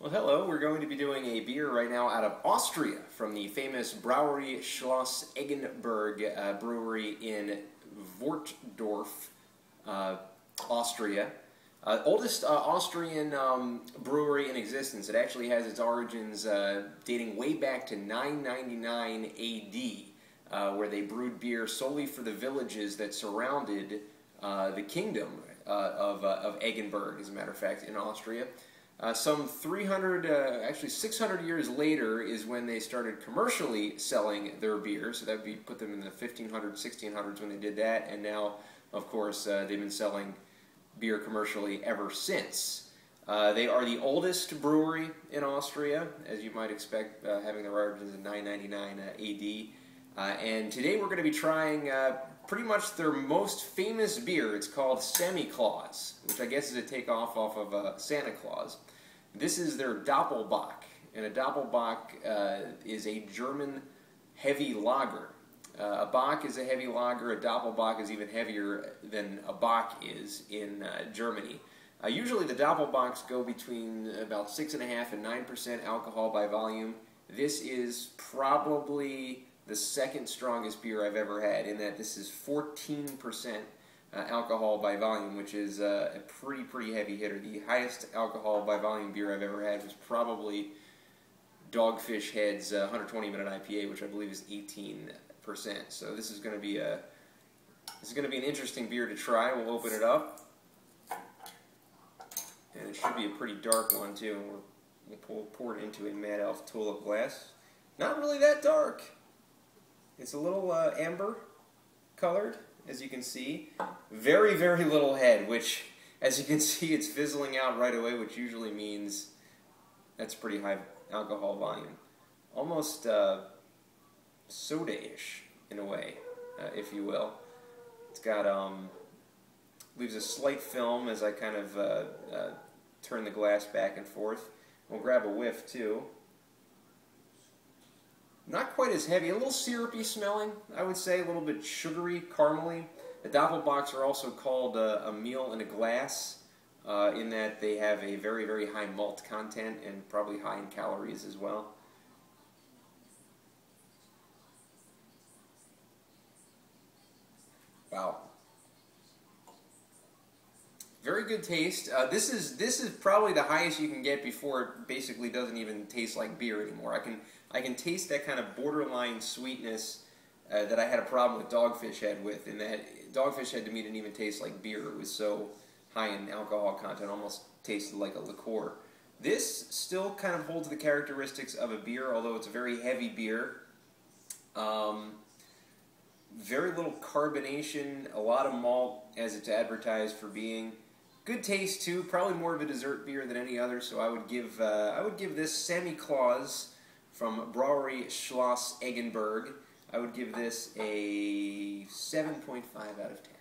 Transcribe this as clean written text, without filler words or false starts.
Well, hello. We're going to be doing a beer right now out of Austria from the famous Brauerei Schloss Eggenberg brewery in Wortdorf, Austria. Oldest Austrian brewery in existence. It actually has its origins dating way back to 999 AD, where they brewed beer solely for the villages that surrounded the kingdom of Eggenberg, as a matter of fact, in Austria. Some 300, actually 600 years later is when they started commercially selling their beer. So that would be put them in the 1500s, 1600s when they did that. And now, of course, they've been selling beer commercially ever since. They are the oldest brewery in Austria, as you might expect, having their origins in 999 AD. And today we're going to be trying pretty much their most famous beer. It's called Samichlaus, which I guess is a takeoff off of Santa Claus. This is their Doppelbock, and a Doppelbock is a German heavy lager. A Bock is a heavy lager. A Doppelbock is even heavier than a Bock is in Germany. Usually the Doppelbocks go between about 6.5% and 9% alcohol by volume. This is probably the second strongest beer I've ever had, in that this is 14% alcohol by volume, which is a pretty heavy hitter. The highest alcohol by volume beer I've ever had was probably Dogfish Head's 120-minute IPA, which I believe is 18%. So this is going to be an interesting beer to try. We'll open it up, and it should be a pretty dark one too. We'll pour it into a Mad Elf tulip glass. Not really that dark. It's a little amber colored, as you can see. Very little head, which, as you can see, it's fizzling out right away, which usually means that's pretty high alcohol volume. Almost soda-ish, in a way, if you will. It's got, leaves a slight film as I kind of turn the glass back and forth. We'll grab a whiff, too. Not quite as heavy, a little syrupy smelling, I would say, a little bit sugary, caramely. The Doppelbocks are also called a meal in a glass, in that they have a very high malt content and probably high in calories as well. Wow. Very good taste. This is probably the highest you can get before it basically doesn't even taste like beer anymore. I can taste that kind of borderline sweetness that I had a problem with Dogfish Head with, in that Dogfish Head to me didn't even taste like beer. It was so high in alcohol content, almost tasted like a liqueur. This still kind of holds the characteristics of a beer, although it's a very heavy beer. Very little carbonation, a lot of malt as it's advertised for being. Good taste too, probably more of a dessert beer than any other, so I would give this Samichlaus from Brauerei Schloss Eggenberg, I would give this a 7.5 out of 10.